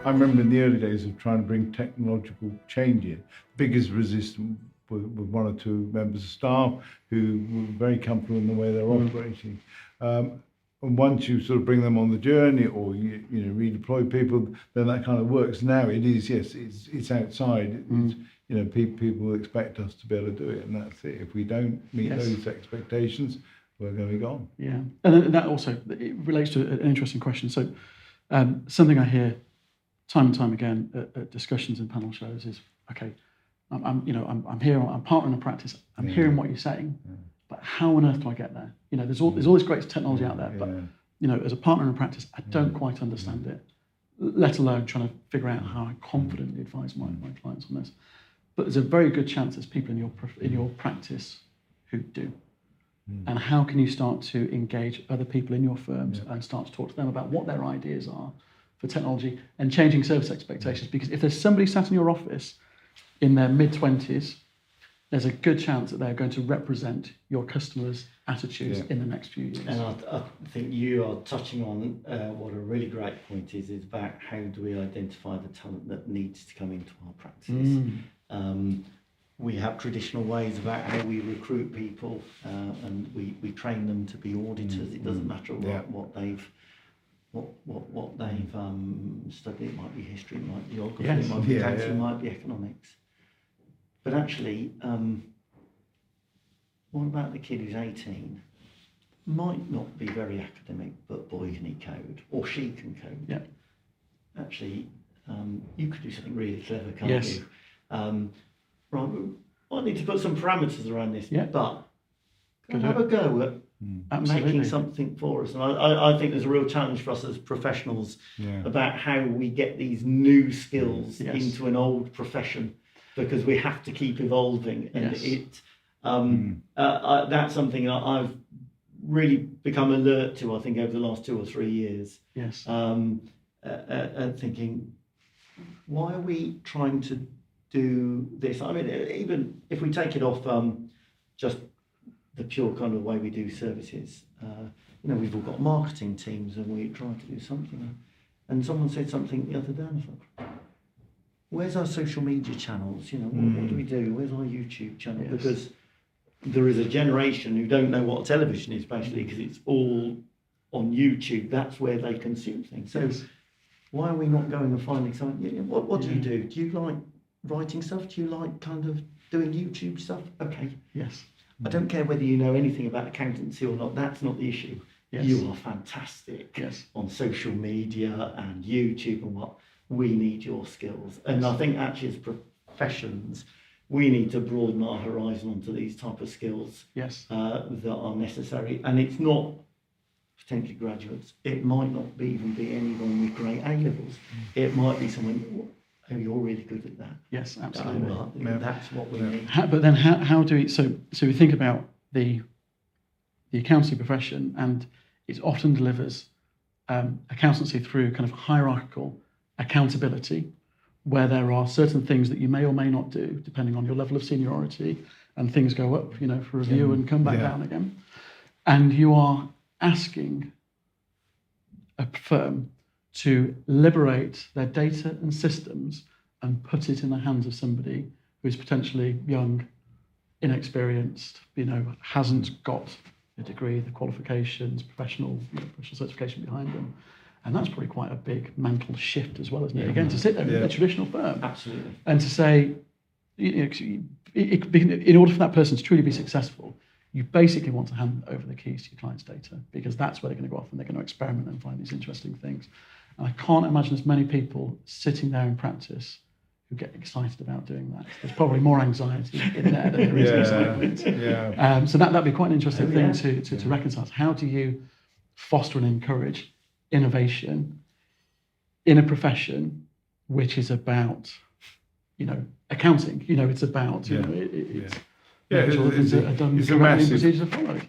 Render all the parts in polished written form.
I remember in the early days of trying to bring technological change in, biggest resistance with one or two members of staff who were very comfortable in the way they're operating. And once you sort of bring them on the journey, or you redeploy people, then that kind of works. Now it is, yes, it's outside. It's, people expect us to be able to do it, and that's it. If we don't meet those expectations, we're going to be gone. Yeah, and that also it relates to an interesting question. So, something I hear time and time again at discussions and panel shows is, okay, I'm here, I'm partnering a practice, I'm hearing what you're saying, but how on earth do I get there? There's all this great technology out there, but as a partner in a practice, I don't quite understand it, let alone trying to figure out how I confidently advise my clients on this. But there's a very good chance there's people in your practice who do. And how can you start to engage other people in your firms and start to talk to them about what their ideas are for technology and changing service expectations? Because if there's somebody sat in your office in their mid-20s, there's a good chance that they're going to represent your customers' attitudes in the next few years. And I think you are touching on what a really great point is about how do we identify the talent that needs to come into our practices. We have traditional ways about how we recruit people, and we train them to be auditors. It doesn't matter what they've studied. It might be history, it might be geography, it might be accounting, it might be economics. But actually, what about the kid who's 18? Might not be very academic, but boy can he code, or she can code. Yeah. Actually, you could do something really clever, can't you? Right, I need to put some parameters around this, but have a go at making something for us. And I think there's a real challenge for us as professionals about how we get these new skills into an old profession, because we have to keep evolving. And that's something that I've really become alert to, I think, over the last 2 or 3 years. Thinking, why are we trying to do this? I mean, even if we take it off just the pure kind of way we do services, we've all got marketing teams and we try to do something. And someone said something the other day, and I thought, where's our social media channels? What do we do? Where's our YouTube channel? Because there is a generation who don't know what television is, basically, because it's all on YouTube. That's where they consume things. So why are we not going and finding something? What do you do? Do you like writing stuff? Do you like kind of doing YouTube stuff? Okay. Yes. I don't care whether you know anything about accountancy or not. That's not the issue. You are fantastic on social media and YouTube and what. We need your skills. And I think actually as professions, we need to broaden our horizon onto these type of skills that are necessary. And it's not potentially graduates. It might not even be anyone with great A levels. It might be someone, oh, you're really good at that. Yes, absolutely. That's what we need. But then how do we, so we think about the accountancy profession, and it often delivers accountancy through kind of hierarchical accountability, where there are certain things that you may or may not do depending on your level of seniority, and things go up, for review and come back down again. And you are asking a firm to liberate their data and systems and put it in the hands of somebody who's potentially young, inexperienced, hasn't got the degree, the qualifications, professional certification behind them. And that's probably quite a big mental shift as well, isn't it? Again, to sit there in a traditional firm. Absolutely. And to say, in order for that person to truly be successful, you basically want to hand over the keys to your client's data, because that's where they're going to go off and they're going to experiment and find these interesting things. And I can't imagine there's many people sitting there in practice who get excited about doing that. There's probably more anxiety in there than there is excitement. So that'd be quite an interesting thing to reconcile. How do you foster and encourage innovation in a profession which is about, accounting? It's about,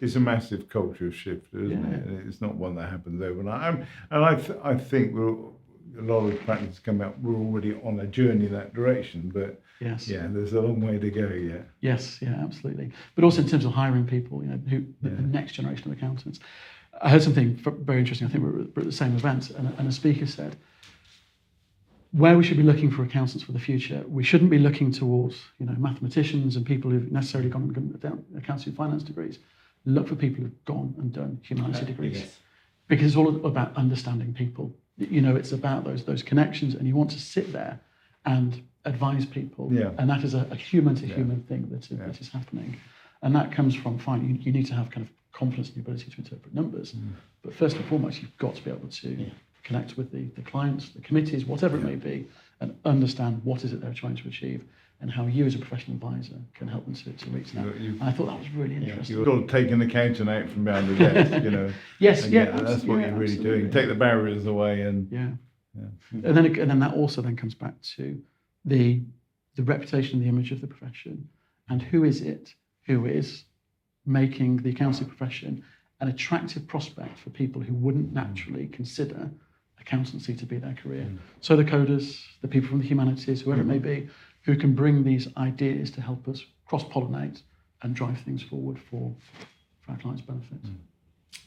it's a massive cultural shift, isn't it? It's not one that happens overnight. And I think a lot of practices come out, we're already on a journey in that direction, but there's a long way to go yet. Yes, absolutely. But also in terms of hiring people, the next generation of accountants. I heard something very interesting. I think we were at the same event, and a speaker said, where we should be looking for accountants for the future, we shouldn't be looking towards, mathematicians and people who've necessarily gone down accounting and finance degrees. Look for people who've gone and done humanity degrees, Yes. because it's all about understanding people. It's about those connections, and you want to sit there and advise people. Yeah. And that is a human to human thing that is happening. And that comes from, fine, you need to have kind of confidence in your ability to interpret numbers. But first and foremost, you've got to be able to connect with the clients, the committees, whatever it may be, and understand what is it they're trying to achieve and how you as a professional advisor can help them to reach that. And I thought that was really interesting. You're sort of taking the accountant out from behind the desk, Yes, and that's what you're really absolutely. doing. Take the barriers away and And then that also then comes back to the reputation and the image of the profession, and who is it who is making the accountancy profession an attractive prospect for people who wouldn't naturally consider accountancy to be their career. So the coders, the people from the humanities, whoever it may be, who can bring these ideas to help us cross-pollinate and drive things forward for our clients' benefit.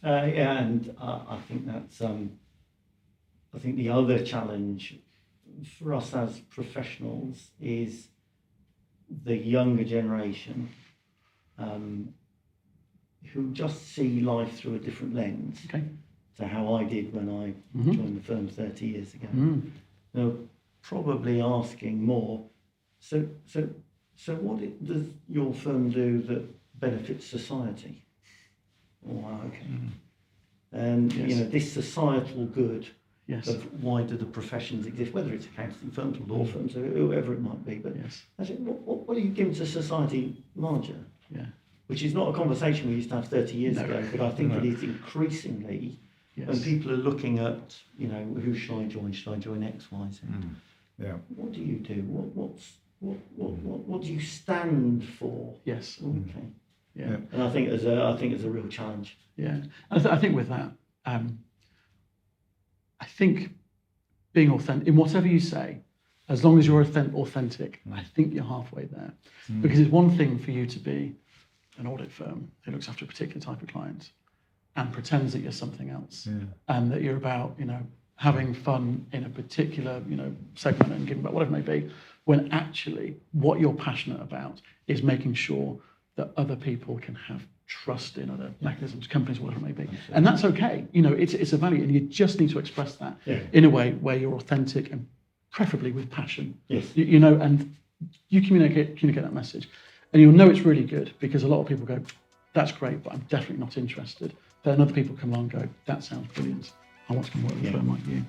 And I think that's. I think the other challenge for us as professionals is the younger generation, who just see life through a different lens to how I did when I joined the firm 30 years ago. They're probably asking more. So what does your firm do that benefits society? Oh, okay. And this societal good of why do the professions exist, whether it's accounting firms or law firms or whoever it might be. But actually, what are you giving to society larger? Yeah. Which is not a conversation we used to have 30 years ago, but I think it is increasingly when people are looking at, who should I join? Should I join X, Y, Z? What do you do? What do you stand for? Yes. Okay. Yeah. And I think there's a real challenge. Yeah. And I think with that, I think being authentic in whatever you say, as long as you're authentic, I think you're halfway there. Because it's one thing for you to be an audit firm who looks after a particular type of client and pretends that you're something else, and that you're about, having fun in a particular, segment and giving back, whatever it may be, when actually what you're passionate about is making sure that other people can have trust in other mechanisms, companies, whatever it may be. And that's okay. It's a value, and you just need to express that in a way where you're authentic and preferably with passion. Yes. And you communicate that message. And you'll know it's really good because a lot of people go, that's great, but I'm definitely not interested. Then other people come along and go, that sounds brilliant. I want to come work with a firm like you.